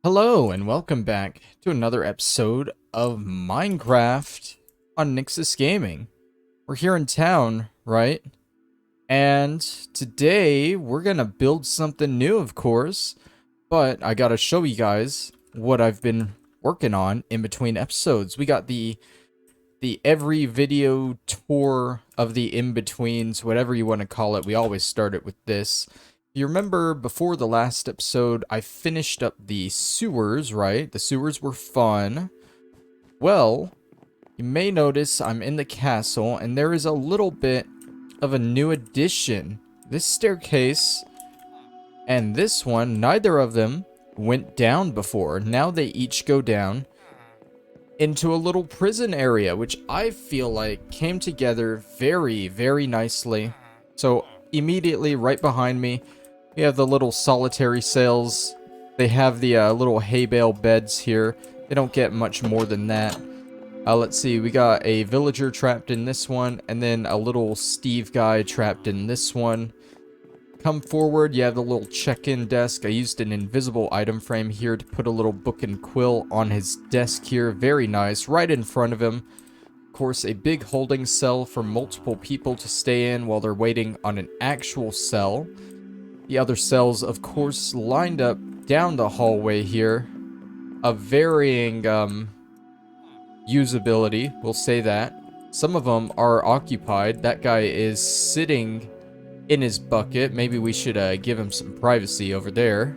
Hello and welcome back to another episode of Minecraft on Nyxus Gaming. We're here in town, right? And today we're gonna build something new, of course, but I gotta show you guys what I've been working on in between episodes. We got the every video tour of the in-betweens, whatever you want to call it. We always start it with this. You remember before the last episode, I finished up the sewers, right? The sewers were fun. Well, you may notice I'm in the castle, and there is a little bit of a new addition. This staircase and this one, neither of them went down before. Now they each go down into a little prison area, which I feel like came together very, very nicely. So immediately right behind me, we have the little solitary cells. They have the little hay bale beds here. They don't get much more than that. Let's see, we got a villager trapped in this one, and then a little Steve guy trapped in this one. Come forward, you have the little check-in desk. I used an invisible item frame here to put a little book and quill on his desk here. Very nice, right in front of him. Of course, a big holding cell for multiple people to stay in while they're waiting on an actual cell. The other cells, of course, lined up down the hallway here. Of varying usability, we'll say that. Some of them are occupied. That guy is sitting in his bucket. Maybe we should give him some privacy over there.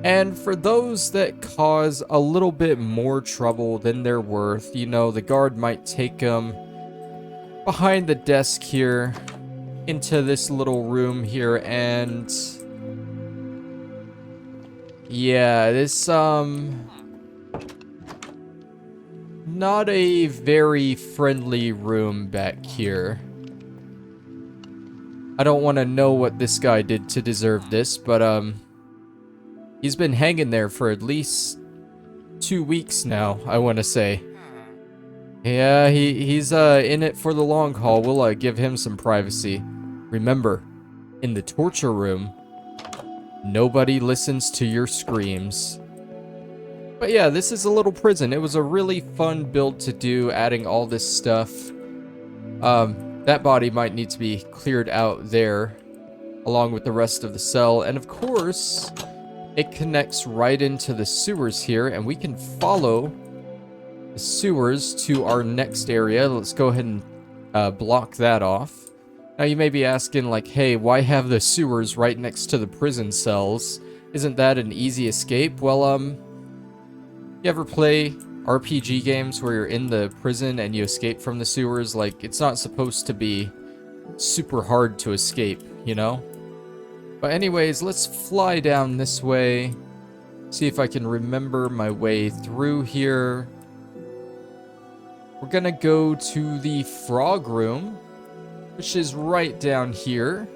And for those that cause a little bit more trouble than they're worth, you know, the guard might take them behind the desk here into this little room here, and yeah, this not a very friendly room back here. I don't want to know what this guy did to deserve this, but he's been hanging there for at least 2 weeks now, I want to say. Yeah, he's in it for the long haul. We'll give him some privacy. Remember, in the torture room, nobody listens to your screams. But yeah, this is a little prison. It was a really fun build to do, adding all this stuff. That body might need to be cleared out there, along with the rest of the cell. And of course, it connects right into the sewers here, and we can follow the sewers to our next area. Let's go ahead and block that off. Now you may be asking, like, hey, why have the sewers right next to the prison cells? Isn't that an easy escape? Well, you ever play RPG games where you're in the prison and you escape from the sewers? Like, it's not supposed to be super hard to escape, you know? But anyways, let's fly down this way. See if I can remember my way through here. We're gonna go to the frog room, which is right down here.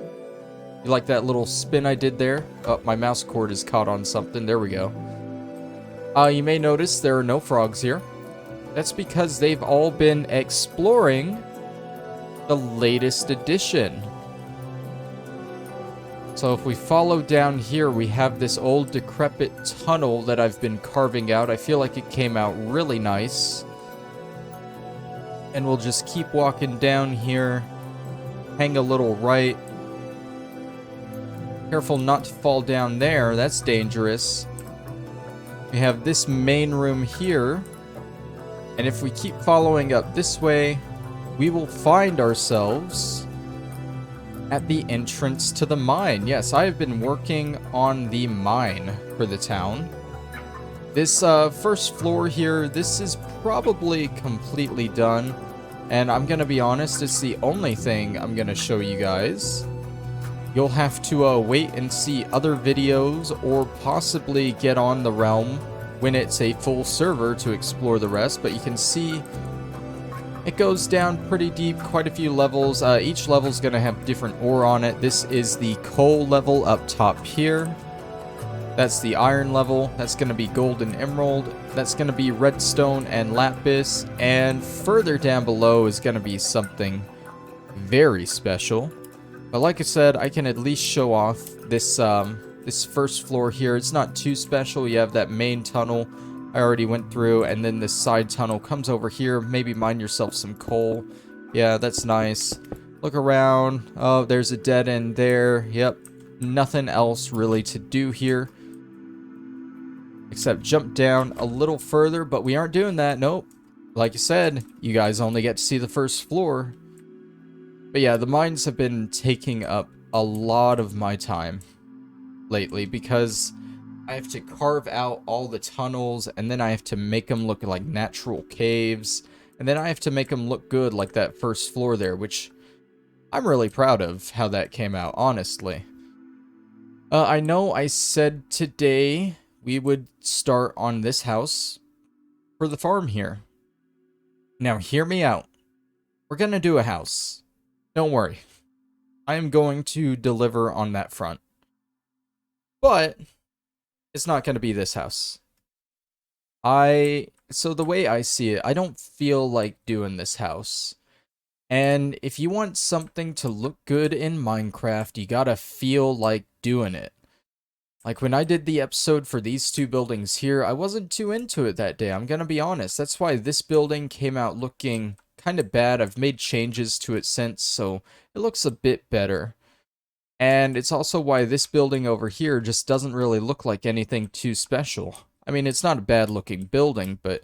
You like that little spin I did there? Oh, my mouse cord is caught on something. There we go. You may notice there are no frogs here. That's because they've all been exploring the latest edition. So if we follow down here, we have this old decrepit tunnel that I've been carving out. I feel like it came out really nice. And we'll just keep walking down here. Hang a little right. Careful not to fall down there. That's dangerous. We have this main room here. And if we keep following up this way, we will find ourselves at the entrance to the mine. Yes, I have been working on the mine for the town. This first floor here, this is probably completely done. And I'm gonna be honest, it's the only thing I'm gonna show you guys. You'll have to wait and see other videos, or possibly get on the realm when it's a full server to explore the rest. But you can see it goes down pretty deep, quite a few levels. Each level's gonna have different ore on it. This is the coal level up top here. That's the iron level. That's going to be gold and emerald. That's going to be redstone and lapis. And further down below is going to be something very special. But like I said, I can at least show off this This first floor here, it's not too special. You have that main tunnel I already went through, and then this side tunnel comes over here. Maybe mine yourself some coal. Yeah, that's nice. Look around. Oh, there's a dead end there. Yep. Nothing else really to do here. Except jump down a little further, but we aren't doing that. Nope. Like I said, you guys only get to see the first floor. But yeah, the mines have been taking up a lot of my time lately because I have to carve out all the tunnels, and then I have to make them look like natural caves, and then I have to make them look good like that first floor there, which I'm really proud of how that came out, honestly. I know I said today we would start on this house for the farm here. Now, hear me out. We're gonna do a house. Don't worry. I am going to deliver on that front. But it's not going to be this house. So the way I see it, I don't feel like doing this house. And if you want something to look good in Minecraft, you gotta feel like doing it. Like when I did the episode for these two buildings here, I wasn't too into it that day, I'm gonna be honest. That's why this building came out looking kind of bad. I've made changes to it since, so it looks a bit better. And it's also why this building over here just doesn't really look like anything too special. I mean, it's not a bad looking building, but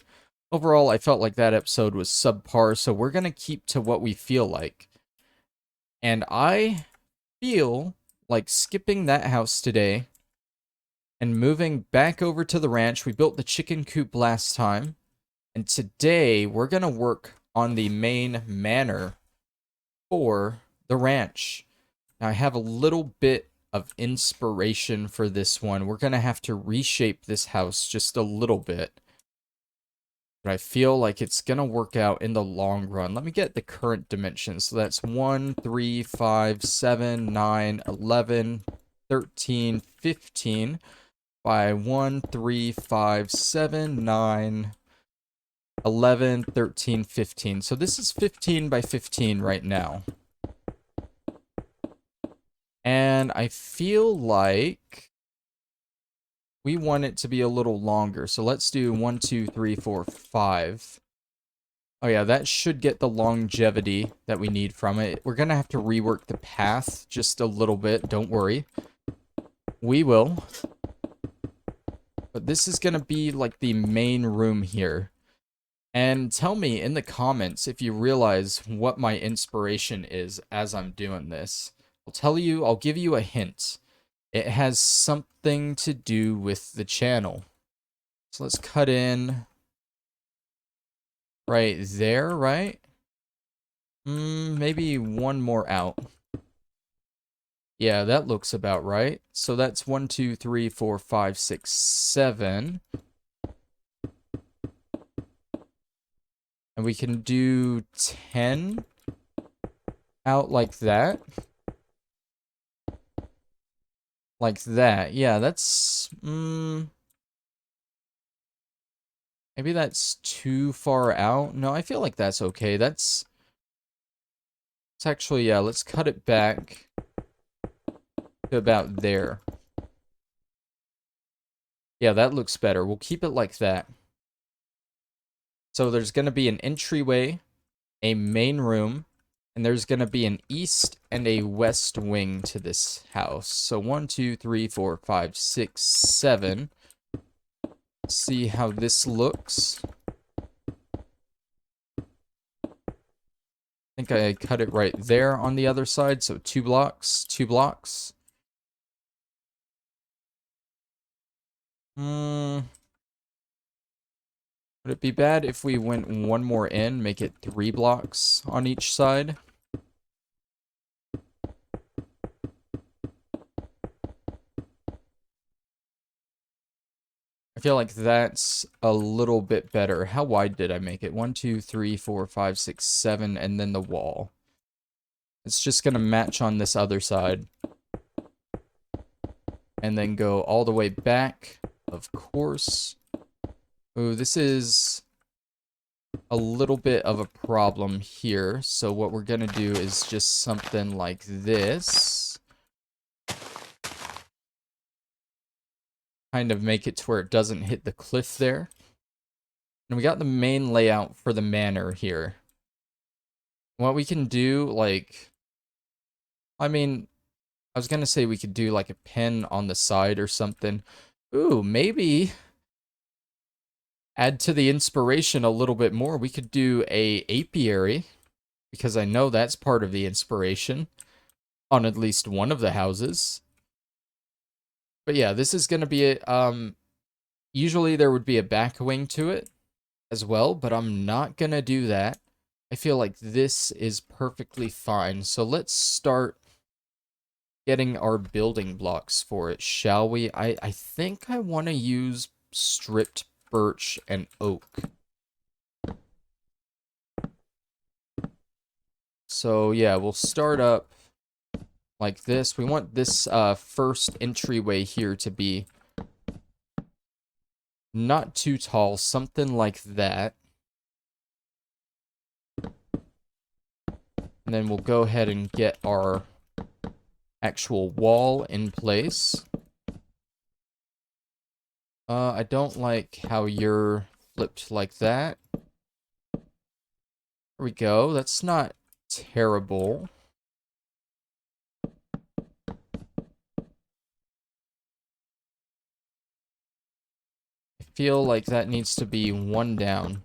overall I felt like that episode was subpar, so we're gonna keep to what we feel like. And I feel like skipping that house today and moving back over to the ranch. We built the chicken coop last time, and today we're gonna work on the main manor for the ranch. Now I have a little bit of inspiration for this one. We're gonna have to reshape this house just a little bit, but I feel like it's gonna work out in the long run. Let me get the current dimensions. So that's 1, 3, 5, 7, 9, 11, 13, 15 by 1, 3, 5, 7, 9, 11, 13, 15. So this is 15 by 15 right now. And I feel like we want it to be a little longer. So let's do 1, 2, 3, 4, 5. Oh yeah, that should get the longevity that we need from it. We're going to have to rework the path just a little bit. Don't worry. We will. But this is going to be like the main room here. And tell me in the comments if you realize what my inspiration is as I'm doing this. I'll give you a hint. It has something to do with the channel. So let's cut in right there, right? Maybe one more out. Yeah, that looks about right. So that's 1, 2, 3, 4, 5, 6, 7. And we can do 10 out like that. Like that. Yeah, that's... maybe that's too far out. No, I feel like that's okay. It's actually, yeah, let's cut it back to about there. Yeah, that looks better. We'll keep it like that. So there's going to be an entryway, a main room, and there's going to be an east and a west wing to this house. So 1, 2, 3, 4, 5, 6, 7. Let's see how this looks. I think I cut it right there on the other side. So 2 blocks, 2 blocks. Would it be bad if we went one more in, make it 3 blocks on each side? I feel like that's a little bit better. How wide did I make it? 1, 2, 3, 4, 5, 6, 7, and then the wall. It's just going to match on this other side. And then go all the way back, of course. Ooh, this is a little bit of a problem here. So what we're going to do is just something like this. kind of make it to where it doesn't hit the cliff there. And we got the main layout for the manor here. What we can do, like, I mean, I was gonna say we could do like a pen on the side or something. Ooh, maybe add to the inspiration a little bit more. We could do a apiary, because I know that's part of the inspiration on at least one of the houses. But yeah, this is gonna be a, usually there would be a back wing to it as well, but I'm not gonna do that. I feel like this is perfectly fine. So let's start getting our building blocks for it, shall we? I think I want to use stripped birch and oak. So yeah, we'll start up like this. We want this first entryway here to be not too tall, something like that. And then we'll go ahead and get our actual wall in place. I don't like how you're flipped like that. There we go. That's not terrible. I feel like that needs to be one down.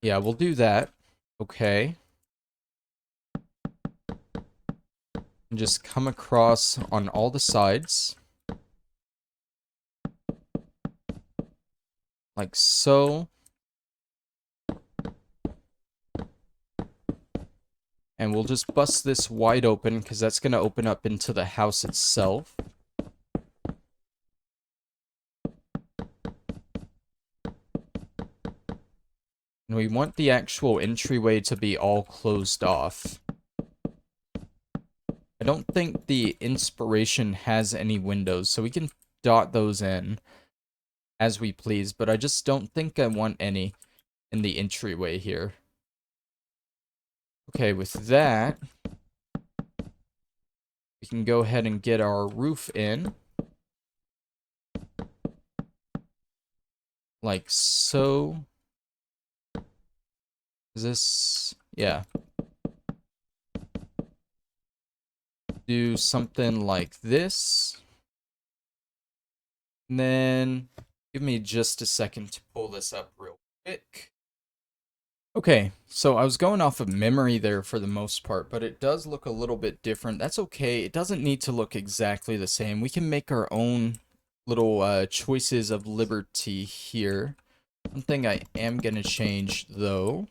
Yeah, we'll do that. Okay. And just come across on all the sides. Like so. And we'll just bust this wide open, because that's going to open up into the house itself. And we want the actual entryway to be all closed off. I don't think the inspiration has any windows, so we can dot those in as we please, but I just don't think I want any in the entryway here. Okay, with that, we can go ahead and get our roof in. Like so. Is this... yeah. Do something like this. And then give me just a second to pull this up real quick. Okay, so I was going off of memory there for the most part, but it does look a little bit different. That's okay. It doesn't need to look exactly the same. We can make our own little choices of liberty here. One thing I am going to change, though,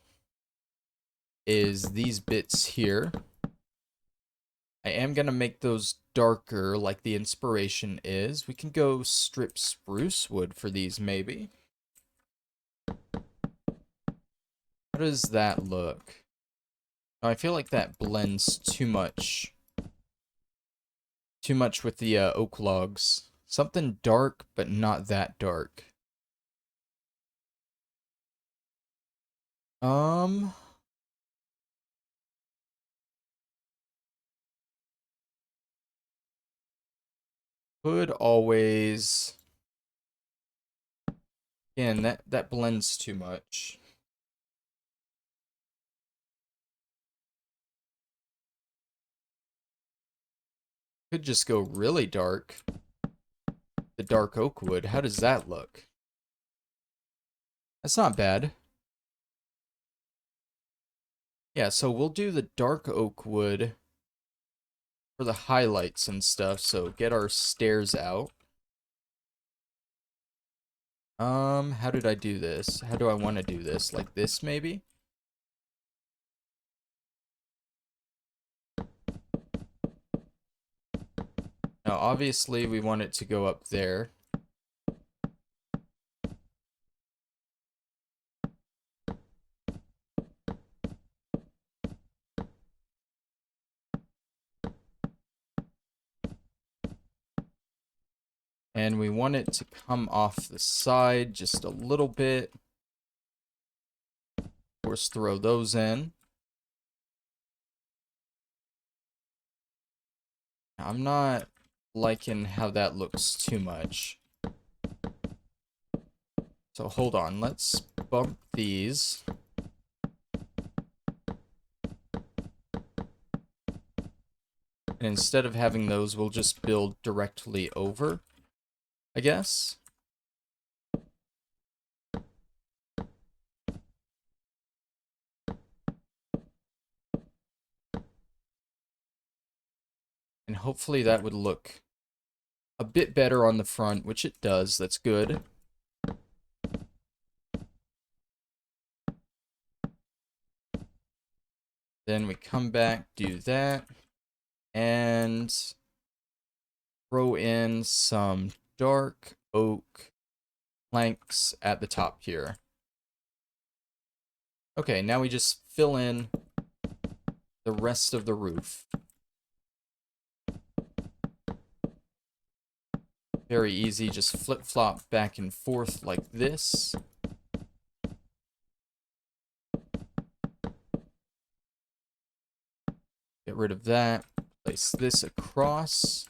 is these bits here. I am going to make those darker like the inspiration is. We can go strip spruce wood for these, maybe. How does that look? Oh, I feel like that blends too much. Too much with the oak logs. Something dark, but not that dark. Um... Could always... Again, that blends too much. Could just go really dark. The dark oak wood. How does that look? That's not bad. Yeah, so we'll do the dark oak wood for the highlights and stuff. So get our stairs out. How did I do this? How do I want to do this? Like this, maybe? Now, obviously, we want it to go up there. And we want it to come off the side just a little bit. Of course, throw those in. I'm not liking how that looks too much. So hold on, let's bump these. And instead of having those, we'll just build directly over, I guess. And hopefully that would look a bit better on the front, which it does. That's good. Then we come back, do that, and throw in some dark oak planks at the top here. Okay, now we just fill in the rest of the roof. Very easy, just flip-flop back and forth like this. Get rid of that. Place this across.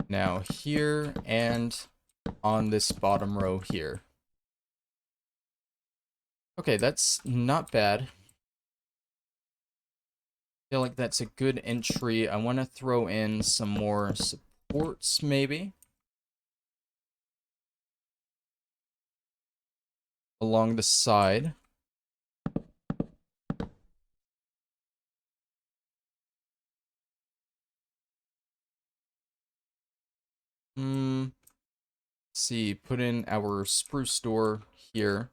Now here and on this bottom row here. Okay, that's not bad. Feel like that's a good entry. I want to throw in some more supports, maybe. Along the side. Let's see, put in our spruce door here.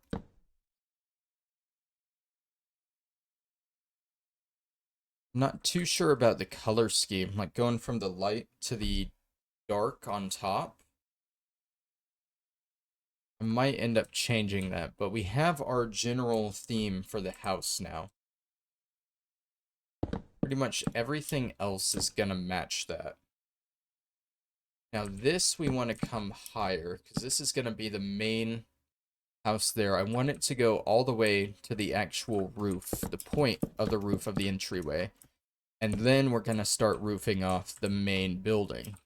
Not too sure about the color scheme, like going from the light to the dark on top. I might end up changing that, but we have our general theme for the house now. Pretty much everything else is gonna match that. Now this we want to come higher, because this is gonna be the main house there. I want it to go all the way to the actual roof, the point of the roof of the entryway. And then we're gonna start roofing off the main building.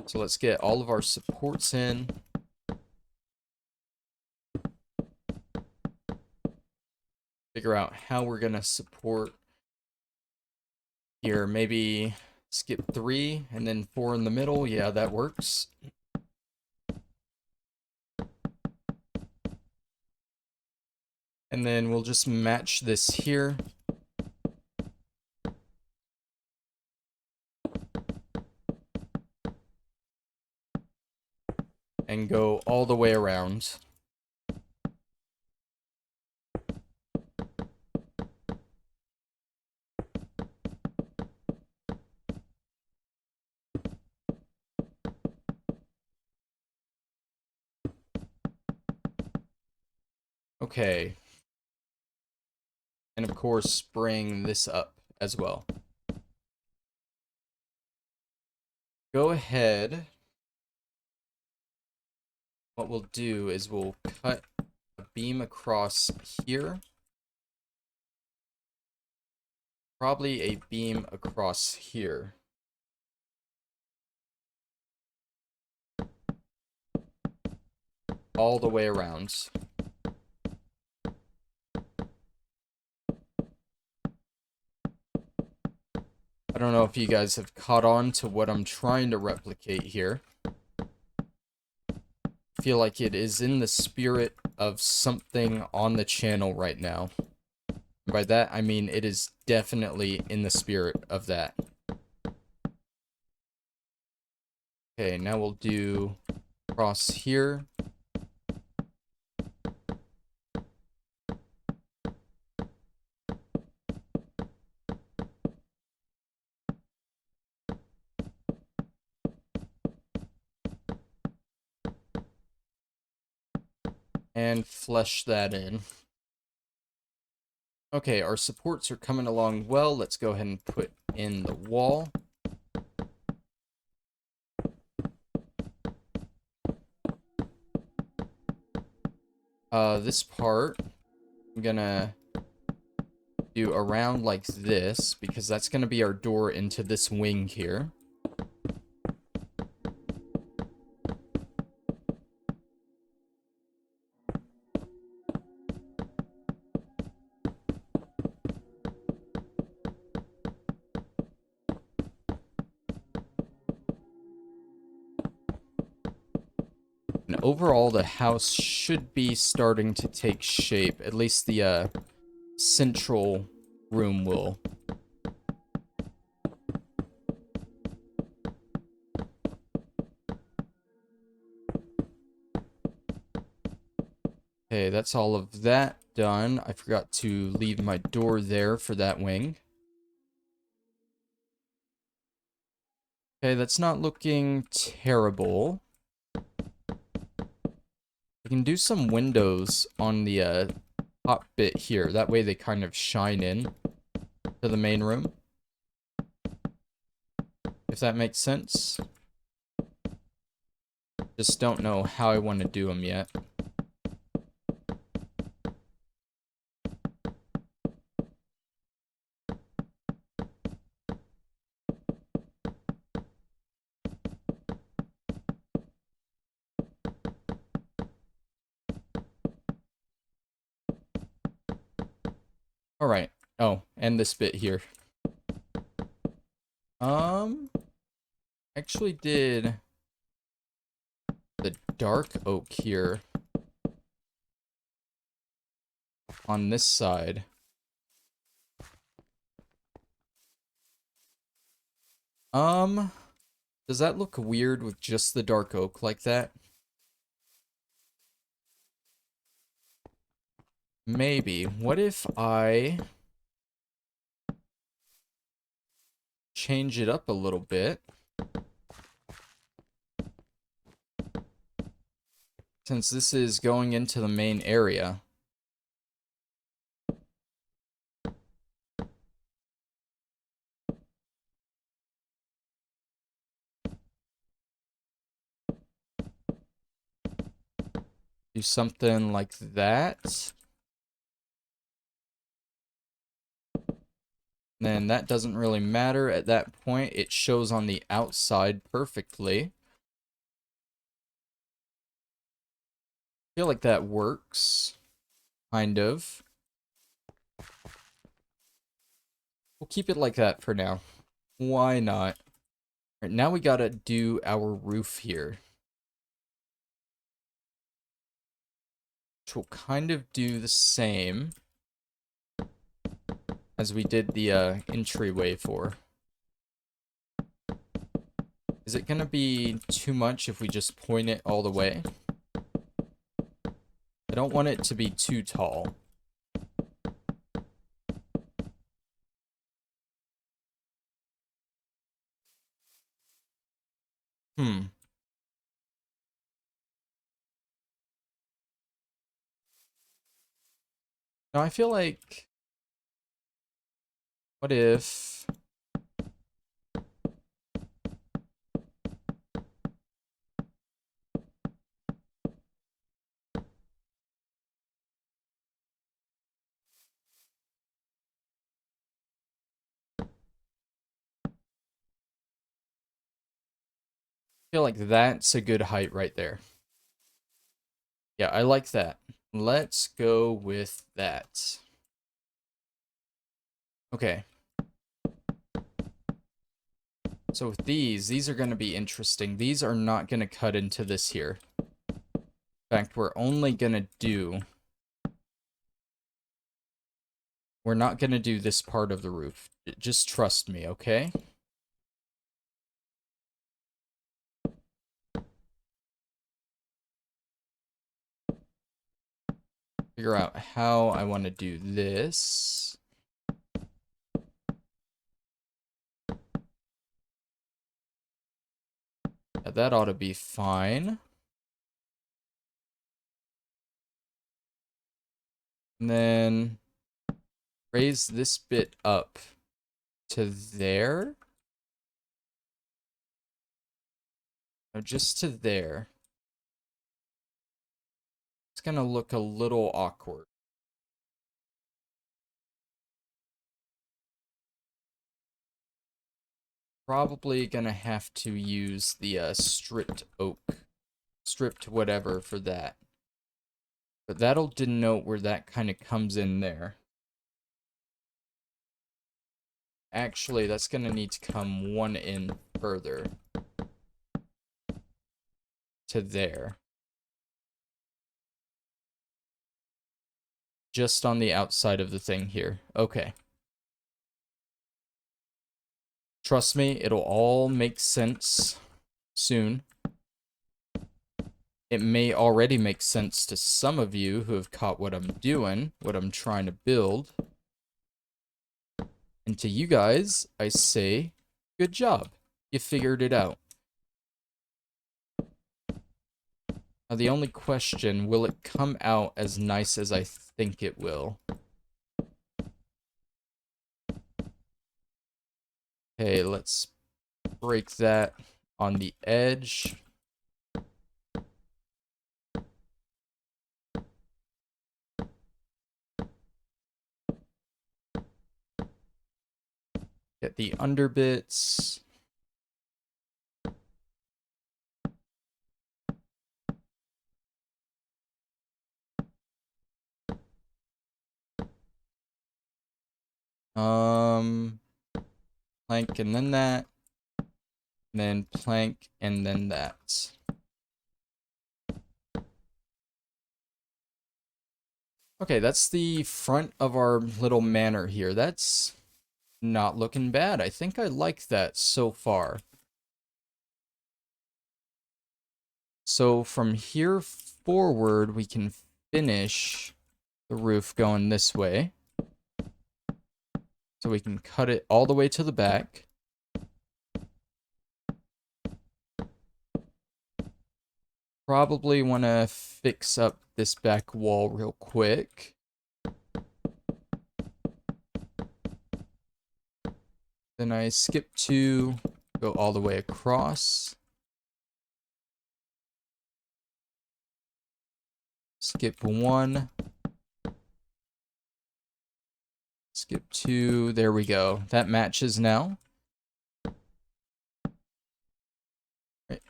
So let's get all of our supports in. Figure out how we're gonna support here. Maybe skip 3 and then 4 in the middle. Yeah, that works. And then we'll just match this here. And go all the way around. Okay. And of course, bring this up as well. Go ahead. What we'll do is we'll cut a beam across here. Probably a beam across here. All the way around. I don't know if you guys have caught on to what I'm trying to replicate here. I feel like it is in the spirit of something on the channel right now. By that, I mean it is definitely in the spirit of that. Okay, now we'll do cross here. And flesh that in. Okay, our supports are coming along well. Let's go ahead and put in the wall. This part, I'm gonna do around like this, because that's gonna be our door into this wing here. And overall, the house should be starting to take shape. At least the central room will. Okay, that's all of that done. I forgot to leave my door there for that wing. Okay, that's not looking terrible. We can do some windows on the top bit here. That way they kind of shine in to the main room. If that makes sense. Just don't know how I want to do them yet. Alright. Oh, and this bit here. Actually did the dark oak here on this side. Does that look weird with just the dark oak like that? Maybe. What if I change it up a little bit? Since this is going into the main area. Do something like that. Then that doesn't really matter at that point. It shows on the outside perfectly. I feel like that works. Kind of. We'll keep it like that for now. Why not? Alright, now we gotta do our roof here. Which will kind of do the same as we did the entryway for. Is it gonna be too much if we just point it all the way? I don't want it to be too tall. No, I feel like... What if... I feel like that's a good height right there. Yeah, I like that. Let's go with that. Okay. So with these are going to be interesting. These are not going to cut into this here. In fact, we're only going to do... We're not going to do this part of the roof. Just trust me, okay? Figure out how I want to do this. Yeah, that ought to be fine. And then raise this bit up to there. No, just to there. It's gonna look a little awkward. Probably gonna have to use the stripped oak, stripped whatever for that. But that'll denote where that kind of comes in there. Actually, that's gonna need to come one in further. To there. Just on the outside of the thing here. Okay. Trust me, it'll all make sense soon. It may already make sense to some of you who have caught what I'm doing, what I'm trying to build. And to you guys, I say, good job. You figured it out. Now the only question, will it come out as nice as I think it will? Okay, let's break that on the edge. Get the underbits. Plank and then that. And then plank and then that. Okay, that's the front of our little manor here. That's not looking bad. I think I like that so far. So from here forward, we can finish the roof going this way. So we can cut it all the way to the back. Probably want to fix up this back wall real quick. Then I skip 2, go all the way across. Skip 1. Skip 2, there we go. That matches now.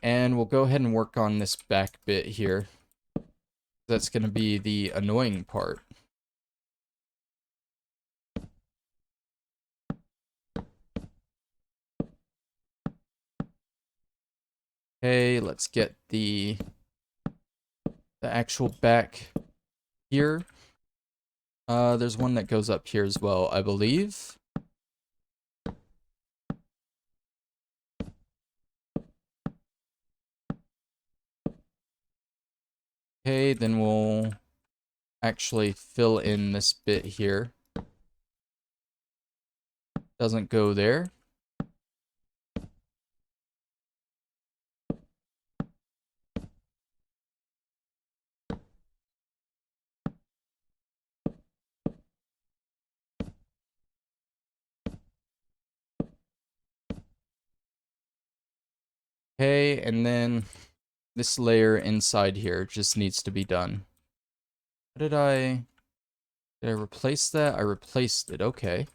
And we'll go ahead and work on this back bit here. That's going to be the annoying part. Okay, let's get the actual back here. There's one that goes up here as well, I believe. Okay, then we'll actually fill in this bit here. Doesn't go there. Okay, and then this layer inside here just needs to be done. Did I replace that? I replaced it, okay.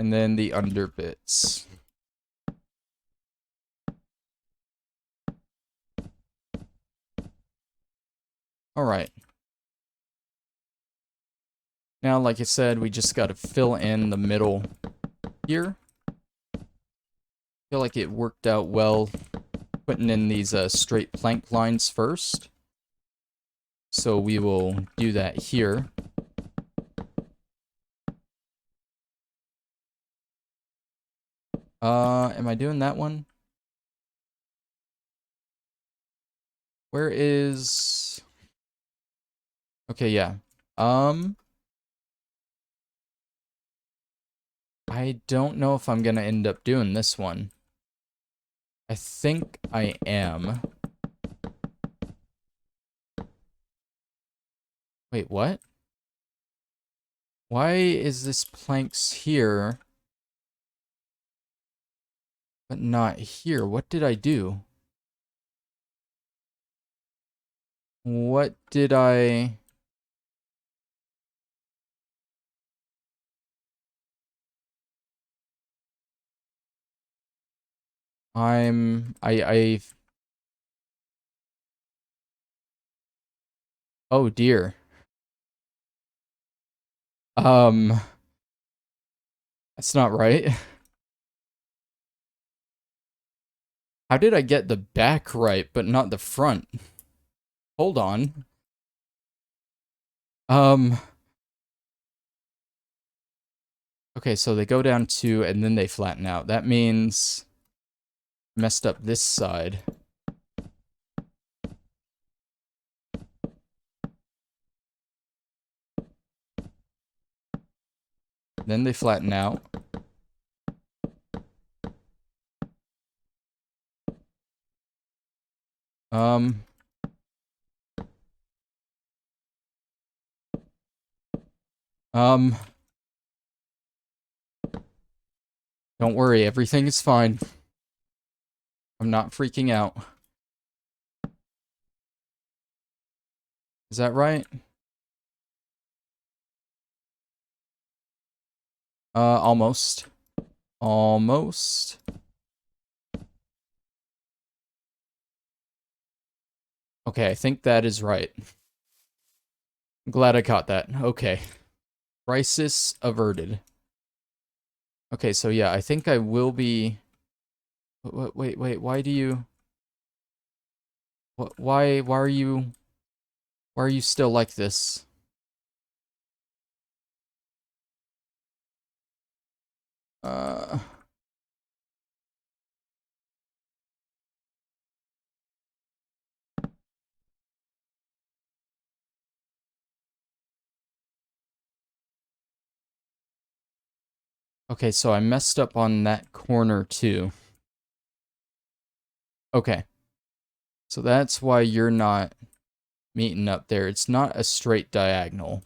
And then the under bits. Alright. Now, like I said, we just got to fill in the middle here. I feel like it worked out well putting in these straight plank lines first. So we will do that here. Am I doing that one? Where is... Okay, yeah. I don't know if I'm gonna end up doing this one. I think I am. Wait, what? Why is this planks here, but not here? What did I do? What did I... I... Oh dear. Um, that's not right. How did I get the back right, but not the front? Hold on. Um, okay, so they go down 2 and then they flatten out. That means messed up this side. Then they flatten out. Um, um, don't worry, everything is fine. I'm not freaking out. Is that right? Almost. Almost. Okay, I think that is right. I'm glad I caught that. Okay. Crisis averted. Okay, so yeah, I think I will be... Wait, why do you... Why are you... Why are you still like this? Uh... Okay, so I messed up on that corner too. Okay. So that's why you're not meeting up there. It's not a straight diagonal.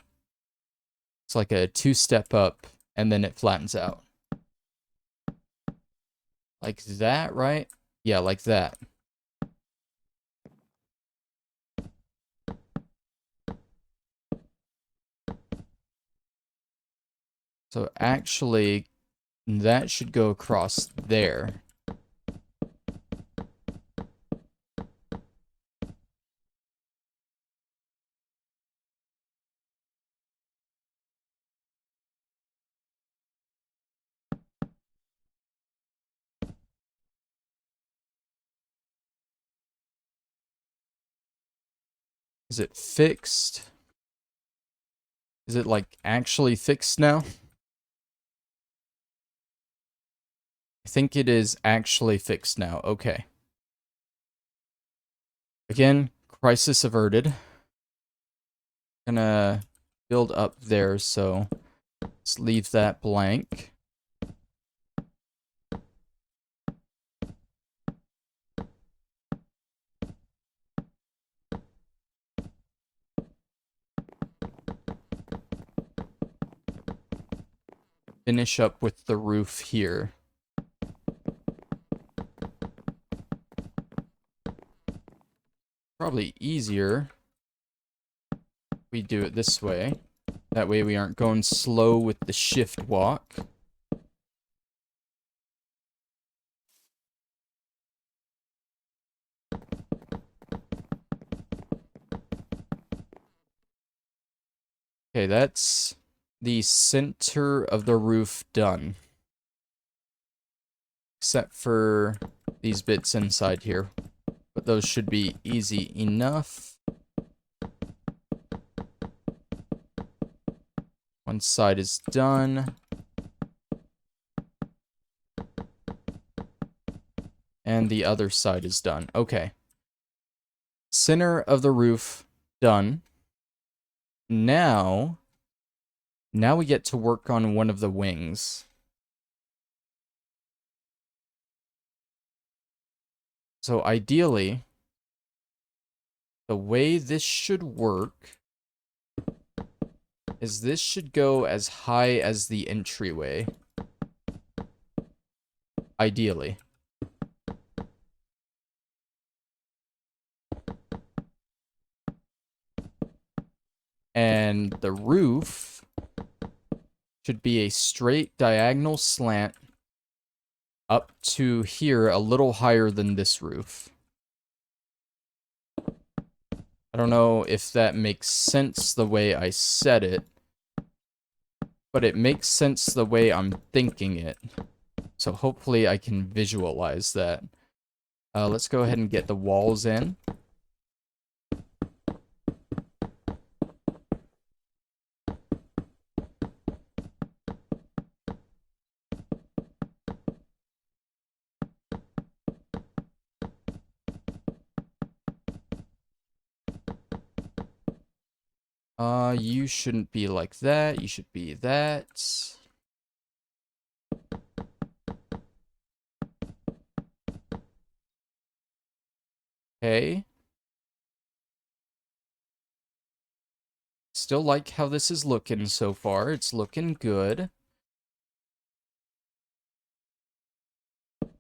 It's like a 2-step up, and then it flattens out. Like that, right? Yeah, like that. So actually, that should go across there. Is it fixed? Is it like actually fixed now? I think it is actually fixed now. Okay. Again, crisis averted. Gonna build up there, so let's leave that blank. Finish up with the roof here. Probably easier if we do it this way. That way we aren't going slow with the shift walk. Okay, that's the center of the roof done. Except for these bits inside here. But those should be easy enough. One side is done. And the other side is done. Okay. Center of the roof done. Now we get to work on one of the wings. So ideally, the way this should work is this should go as high as the entryway. Ideally. And the roof should be a straight diagonal slant up to here, a little higher than this roof. I don't know if that makes sense the way I said it, but it makes sense the way I'm thinking it. So hopefully I can visualize that. Let's go ahead and get the walls in. You shouldn't be like that. You should be that. Okay. Still like how this is looking so far. It's looking good.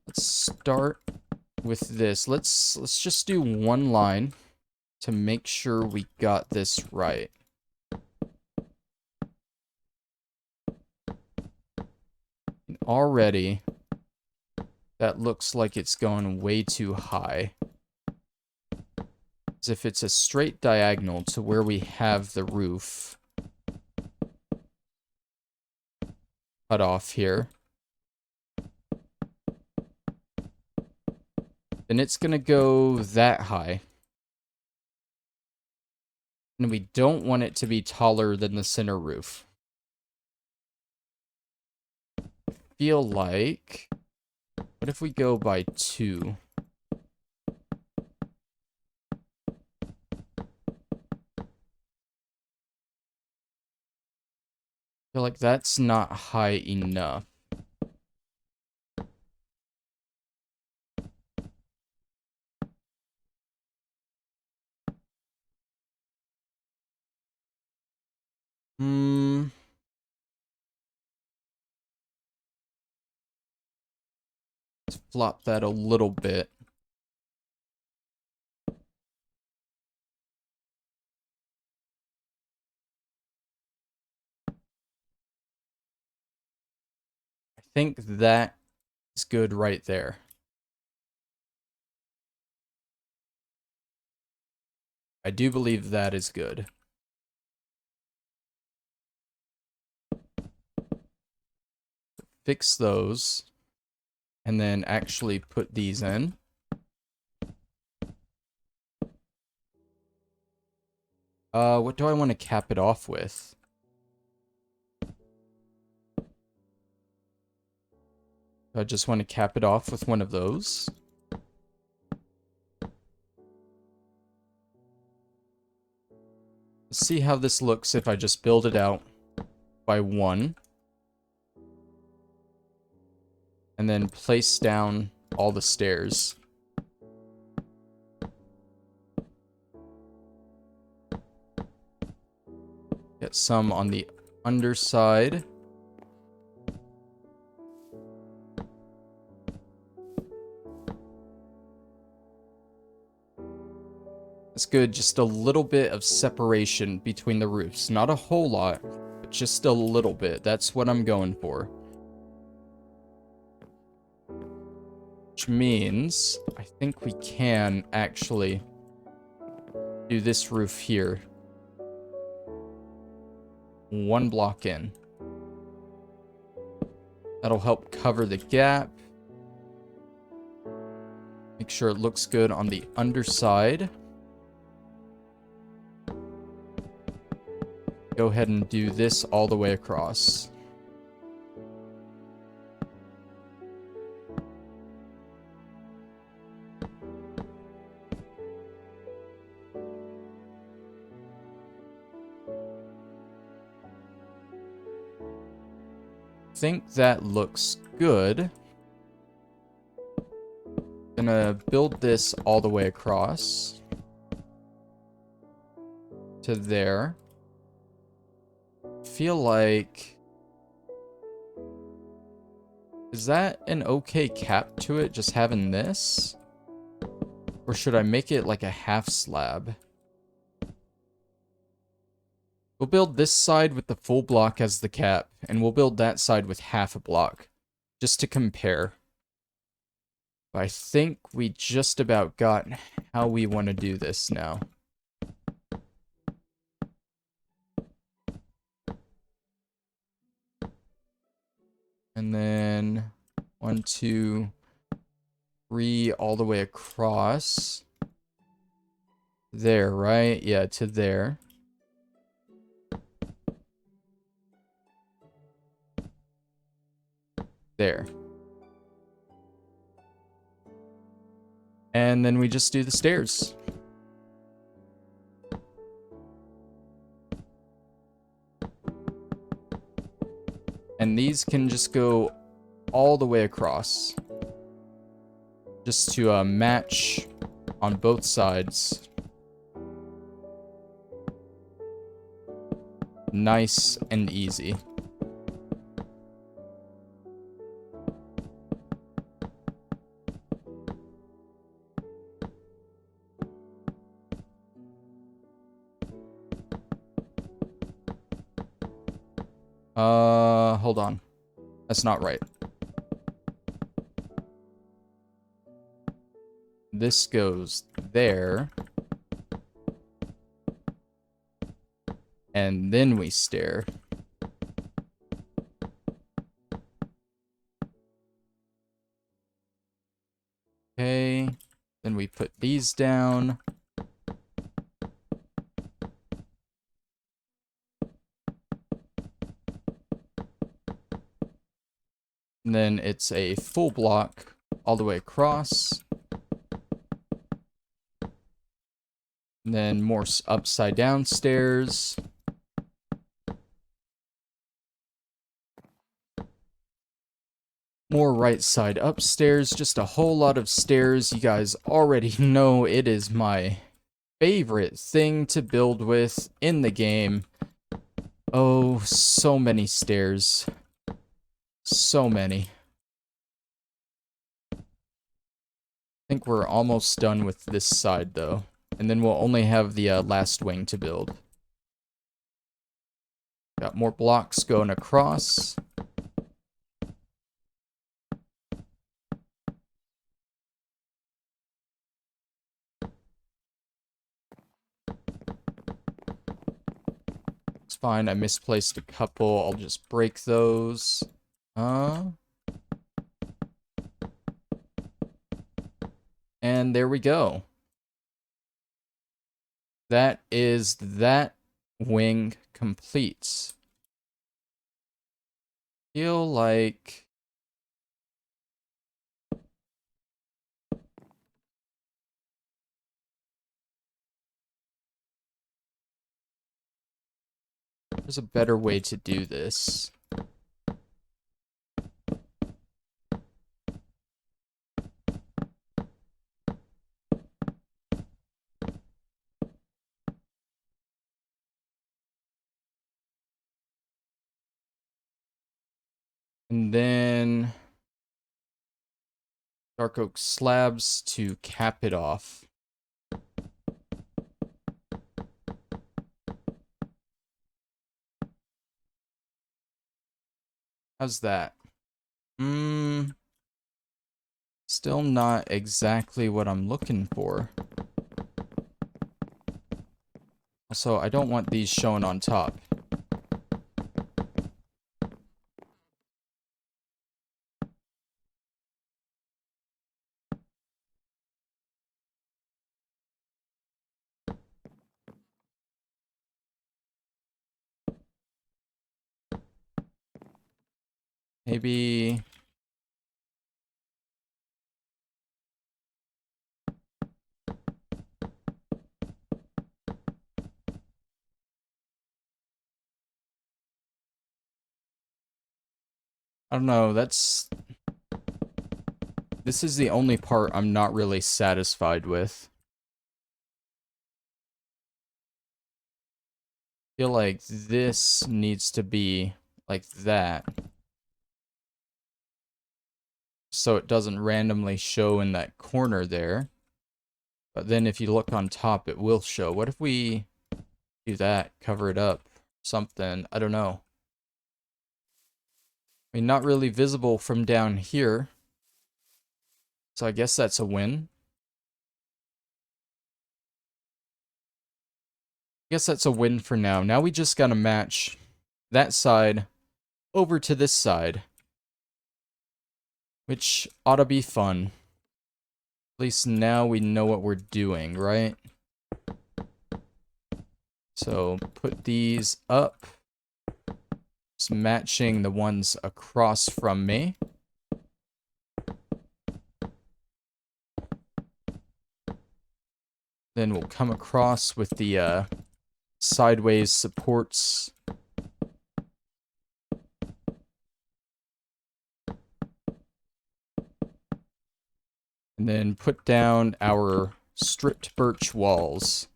Let's start with this. Let's just do one line to make sure we got this right. And already, that looks like it's going way too high. As if it's a straight diagonal to where we have the roof cut off here. Then it's gonna go that high. And we don't want it to be taller than the center roof. I feel like... What if we go by 2? I feel like that's not high enough. Let's flop that a little bit. I think that is good right there. I do believe that is good. Fix those. And then actually put these in. What do I want to cap it off with? I just want to cap it off with one of those. Let's see how this looks if I just build it out by 1. And then place down all the stairs. Get some on the underside. That's good, just a little bit of separation between the roofs. Not a whole lot, but just a little bit. That's what I'm going for. Which means I think we can actually do this roof here. 1 block in. That'll help cover the gap. Make sure it looks good on the underside. Go ahead and do this all the way across. think that looks good. Gonna build this all the way across to there. Feel like, is that an okay cap to it, just having this? Or should I make it like a half slab? We'll build this side with the full block as the cap, and we'll build that side with half a block, just to compare. I think we just about got how we want to do this now. And then 1, 2, 3 all the way across. There, right? Yeah, to there. There. And then we just do the stairs. And these can just go all the way across. Just to match on both sides. Nice and easy. Hold on. That's not right. This goes there. And then we stair. Okay. Then we put these down. And then it's a full block all the way across. And then more upside down stairs. More right side upstairs. Just a whole lot of stairs. You guys already know it is my favorite thing to build with in the game. Oh, so many stairs. So many. I think we're almost done with this side, though. And then we'll only have the last wing to build. Got more blocks going across. It's fine, I misplaced a couple. I'll just break those. And there we go. That is that wing complete. Feel like there's a better way to do this. And then dark oak slabs to cap it off. How's that? Still not exactly what I'm looking for. Also, I don't want these shown on top. Maybe I don't know, this is the only part I'm not really satisfied with. I feel like this needs to be like that, so it doesn't randomly show in that corner there. But then if you look on top, it will show. What if we do that, cover it up, something, I don't know. I mean, not really visible from down here. So I guess that's a win. I guess that's a win for now. Now we just gotta match that side over to this side, which ought to be fun. At least now we know what we're doing, right? So put these up. Just matching the ones across from me. Then we'll come across with the sideways supports. And then put down our stripped birch walls.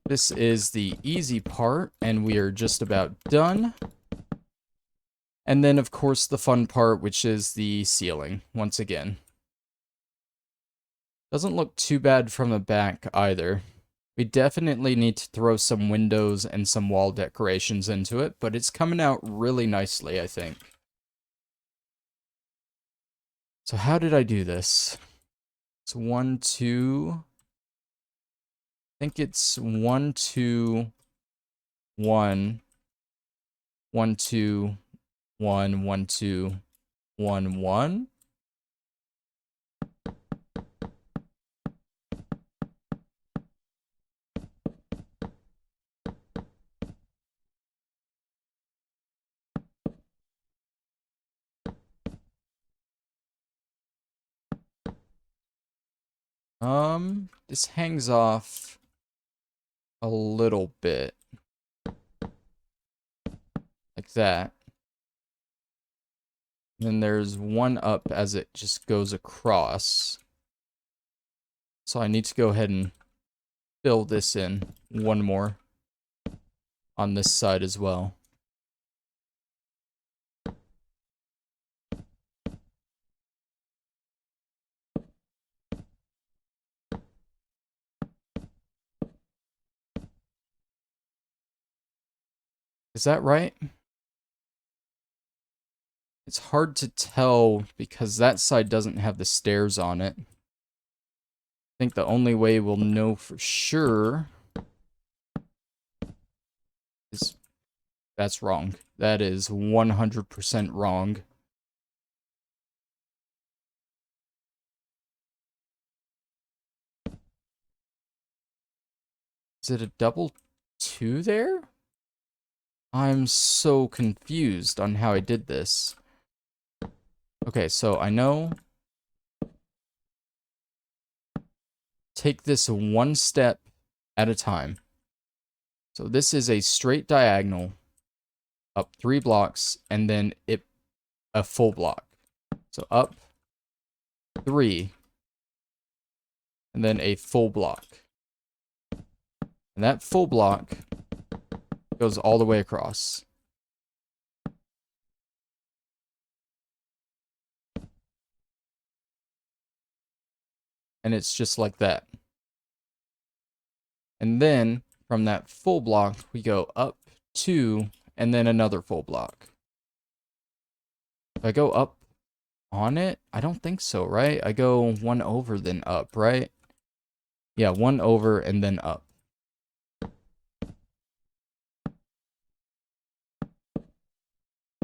This is the easy part, and we are just about done. And then, of course, the fun part, which is the ceiling, once again. Doesn't look too bad from the back, either. We definitely need to throw some windows and some wall decorations into it, but it's coming out really nicely, I think. So how did I do this? It's 1, 2... I think it's 1, 2, 1, 1, 2, 1, 1, 2, 1, 1. This hangs off a little bit. Like that. Then there's one up as it just goes across. So I need to go ahead and fill this in one more on this side as well. Is that right? It's hard to tell because that side doesn't have the stairs on it. I think the only way we'll know for sure is... That's wrong. That is 100% wrong. Is it a double 2 there? I'm so confused on how I did this. Okay, so I know... Take this one step at a time. So this is a straight diagonal up 3 blocks and then a full block. So up 3 and then a full block. And that full block goes all the way across. And it's just like that. And then from that full block, we go up 2 and then another full block. If I go up on it, I don't think so, right? I go 1 over then up, right? Yeah, 1 over and then up.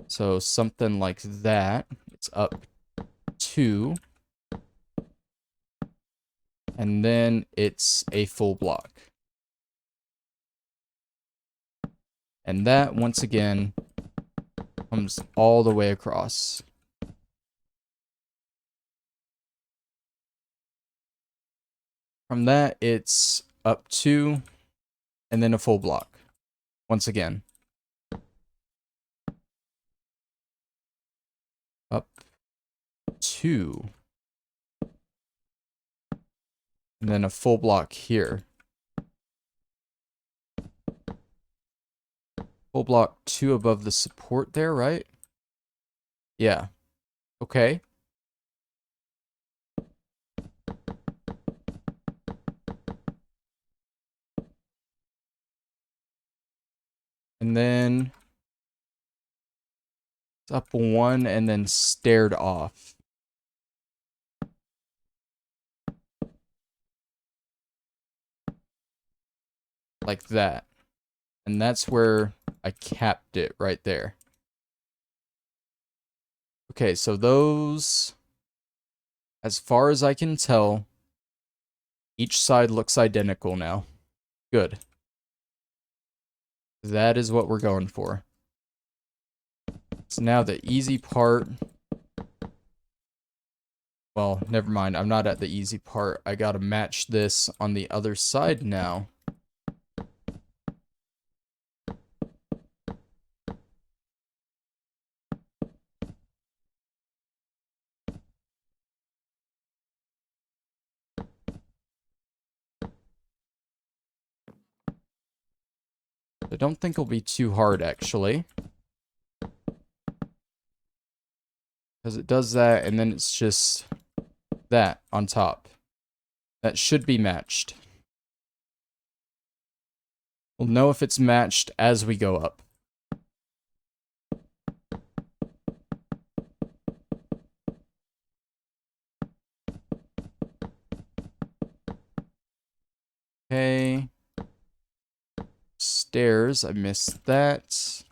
So something like that. It's up 2. And then it's a full block. And that, once again, Comes all the way across. From that, it's up 2, and then a full block. Once again. Up 2. And then a full block here. Full block 2 above the support there, right? Yeah. Okay. And then it's up 1 and then stared off. Like that. And that's where I capped it right there. Okay, so those, as far as I can tell, each side looks identical now. Good. That is what we're going for. So now the easy part. Well, never mind. I'm not at the easy part. I gotta match this on the other side now. I don't think it'll be too hard, actually. Because it does that, and then it's just that on top. That should be matched. We'll know if it's matched as we go up. Okay. Stairs, I missed that.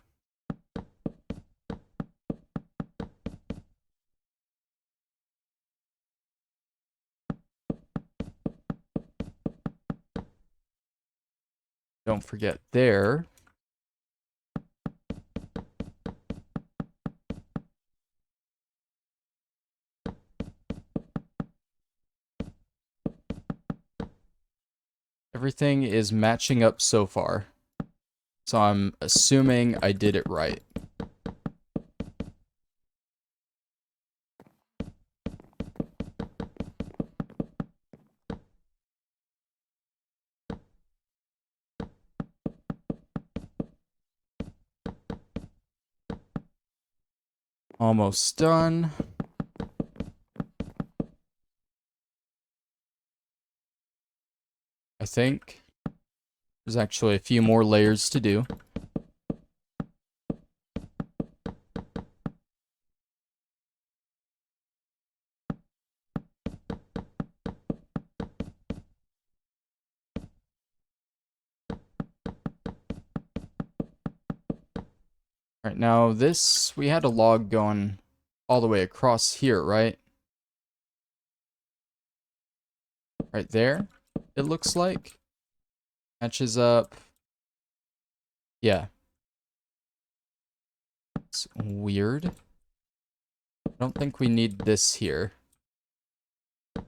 Don't forget there. Everything is matching up so far. So I'm assuming I did it right. Almost done. I think. There's actually a few more layers to do. Right now, this, we had a log going all the way across here, right? Right there, it looks like. Matches up. Yeah. It's weird. I don't think we need this here. What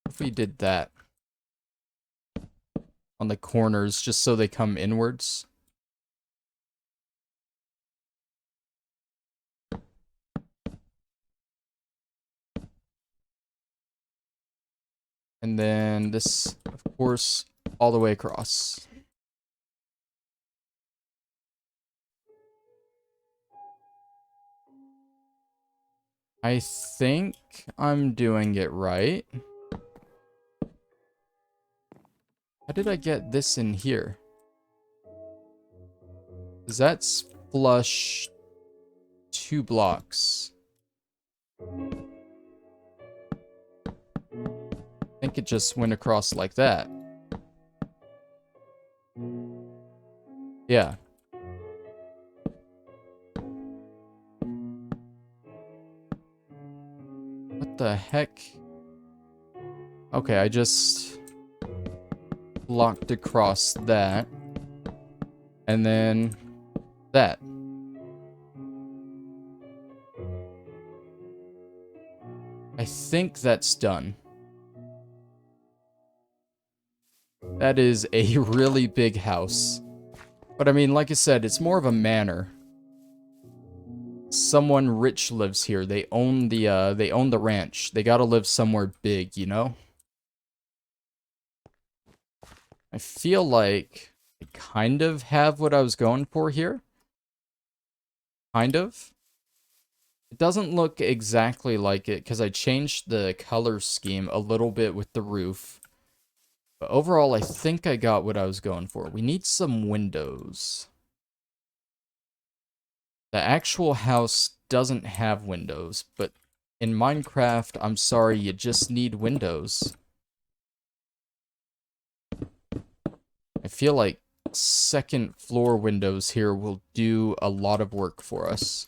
if we did that on the corners just so they come inwards? And then this, of course, all the way across. I think I'm doing it right. How did I get this in here? 'Cause that's flush 2 blocks. I think it just went across like that. Yeah. What the heck? Okay, I just blocked across that. And then That. I think that's done. That is a really big house. But I mean, like I said, it's more of a manor. Someone rich lives here. They own the ranch. They gotta live somewhere big, you know? I feel like I kind of have what I was going for here. Kind of. It doesn't look exactly like it because I changed the color scheme a little bit with the roof. But overall, I think I got what I was going for. We need some windows. The actual house doesn't have windows, but in Minecraft, I'm sorry, you just need windows. I feel like second floor windows here will do a lot of work for us.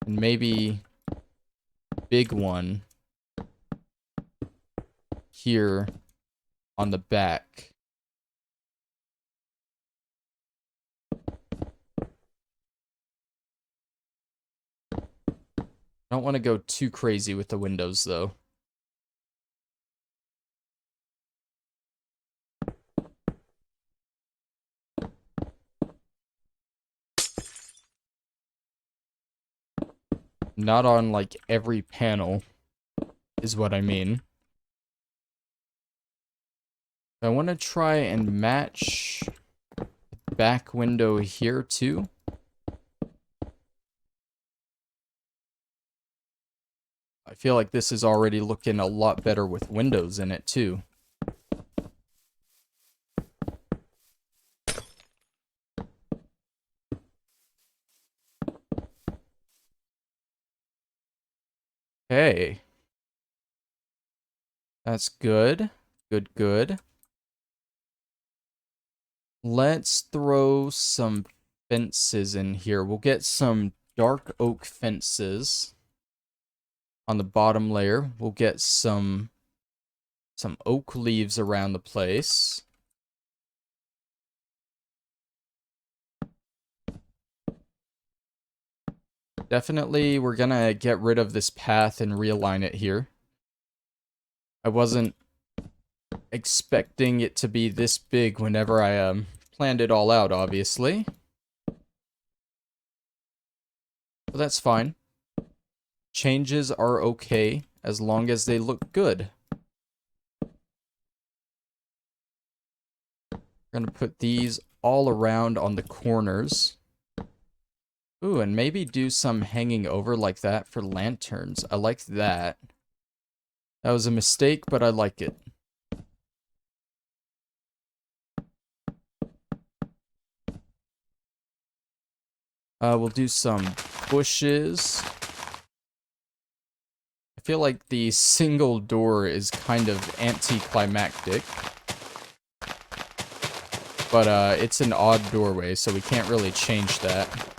And maybe big one here on the back. I don't want to go too crazy with the windows, though. Not on, like, every panel, is what I mean. I want to try and match the back window here, too. I feel like this is already looking a lot better with windows in it, too. Hey. That's good. Good, good. Let's throw some fences in here. We'll get some dark oak fences on the bottom layer. We'll get some oak leaves around the place. Definitely, we're gonna get rid of this path and realign it here. I wasn't expecting it to be this big whenever I planned it all out, obviously. But that's fine. Changes are okay as long as they look good. We're gonna put these all around on the corners. Ooh, and maybe do some hanging over like that for lanterns. I like that. That was a mistake, but I like it. We'll do some bushes. I feel like the single door is kind of anticlimactic. But it's an odd doorway, so we can't really change that.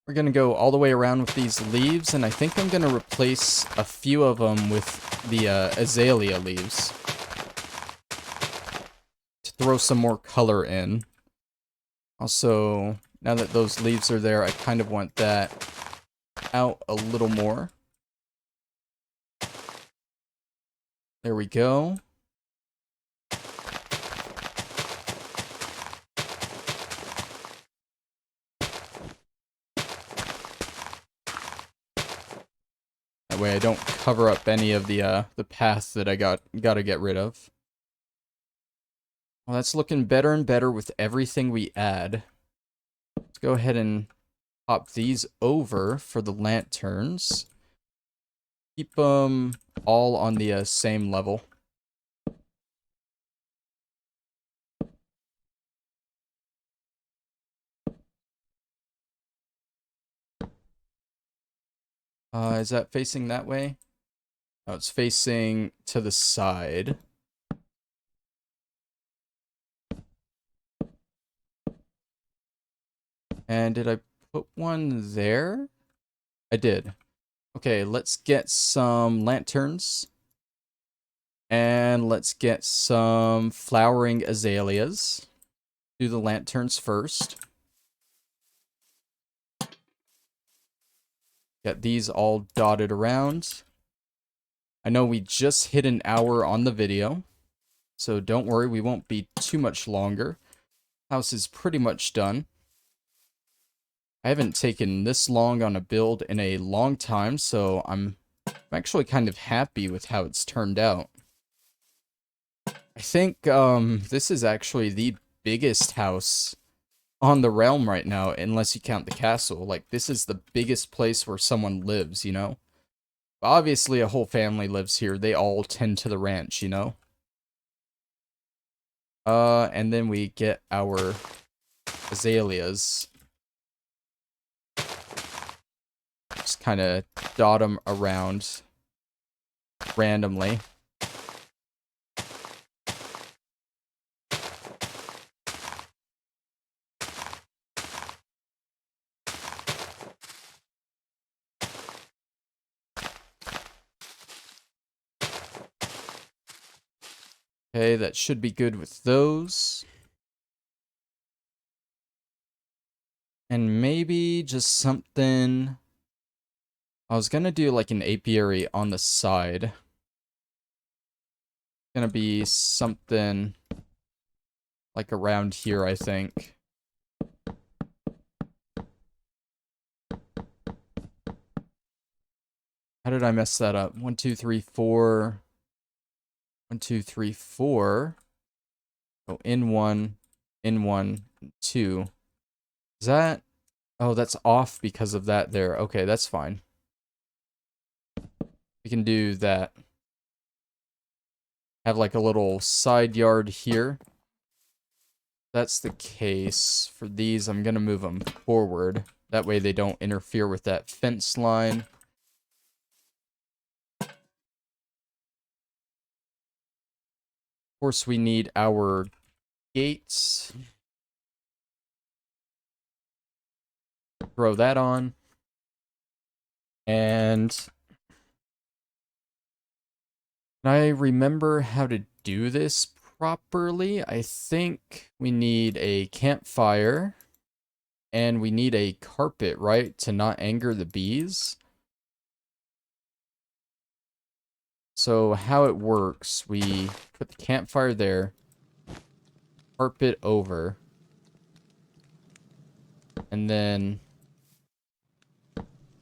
We're gonna go all the way around with these leaves, and I think I'm gonna replace a few of them with the azalea leaves to throw some more color in. Also, now that those leaves are there, I kind of want that out a little more. There we go. That way I don't cover up any of the paths that I gotta get rid of. Well, that's looking better and better with everything we add. Let's go ahead and pop these over for the lanterns. Keep them all on the same level. Is that facing that way? Oh, it's facing to the side. And did I put one there? I did. Okay, let's get some lanterns. And let's get some flowering azaleas. Do the lanterns first. Get these all dotted around. I know we just hit an hour on the video, so don't worry, we won't be too much longer. House is pretty much done. I haven't taken this long on a build in a long time, so I'm actually kind of happy with how it's turned out. I think this is actually the biggest house on the realm right now, unless you count the castle. Like, this is the biggest place where someone lives, you know? Obviously, a whole family lives here. They all tend to the ranch, you know? And then we get our azaleas. Just kind of dot them around randomly. Okay, that should be good with those. And maybe just something... I was gonna do like an apiary on the side. Gonna be something like around here, I think. How did I mess that up? 1, 2, 3, 4. 1, 2, 3, 4. Oh, in 1, 2. Is that... Oh, that's off because of that there. Okay, that's fine. We can do that. Have like a little side yard here. That's the case. For these, I'm going to move them forward. That way they don't interfere with that fence line. Of course, we need our gates. Throw that on. And I remember how to do this properly. I think we need a campfire. And we need a carpet, right? To not anger the bees. So how it works, we put the campfire there. Carpet over. And then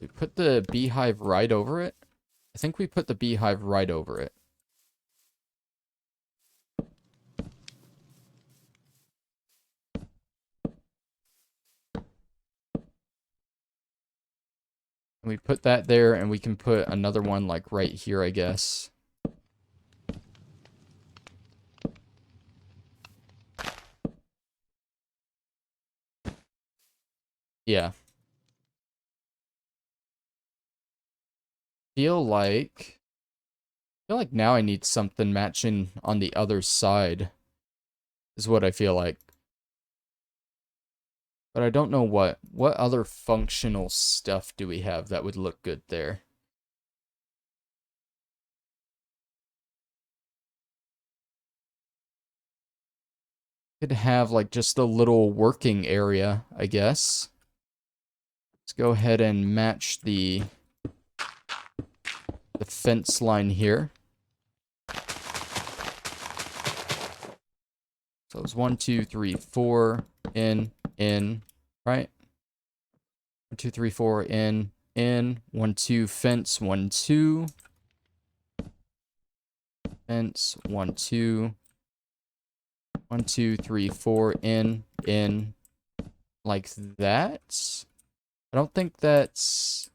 we put the beehive right over it. I think we put the beehive right over it. And we put that there, and we can put another one like right here, I guess. Yeah. Feel like now I need something matching on the other side. Is what I feel like. But I don't know what. What other functional stuff do we have that would look good there? Could have like just a little working area, I guess. Let's go ahead and match the fence line here. So it's 1, 2, 3, 4, in, right? 1, 2, 3, 4, in, 1, 2, fence, 1, 2. Fence, 1, 2. 1, 2, 3, 4, in, like that. I don't think that's...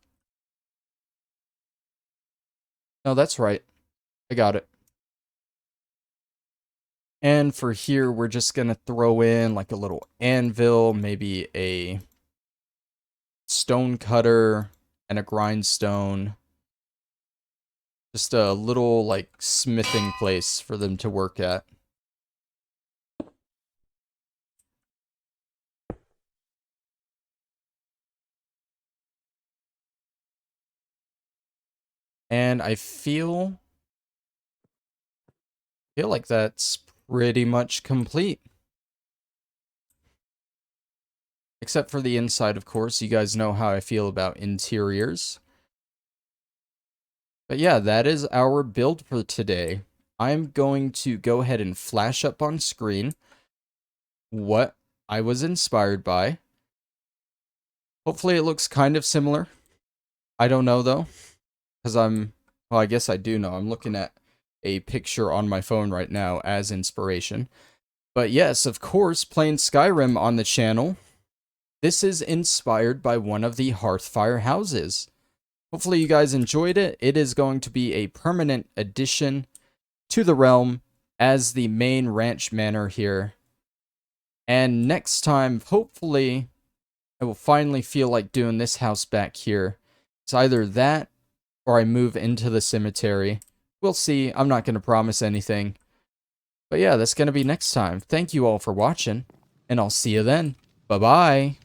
No, that's right. I got it. And for here, we're just going to throw in like a little anvil, maybe a stone cutter and a grindstone. Just a little like smithing place for them to work at. And I feel like that's pretty much complete. Except for the inside, of course. You guys know how I feel about interiors. But yeah, that is our build for today. I'm going to go ahead and flash up on screen what I was inspired by. Hopefully it looks kind of similar. I don't know though, because well, I guess I do know. I'm looking at a picture on my phone right now as inspiration. But yes, of course, playing Skyrim on the channel. This is inspired by one of the Hearthfire houses. Hopefully you guys enjoyed it. It is going to be a permanent addition to the realm as the main ranch manor here. And next time, hopefully, I will finally feel like doing this house back here. It's either that or I move into the cemetery. We'll see. I'm not going to promise anything. But yeah, that's going to be next time. Thank you all for watching, and I'll see you then. Bye-bye.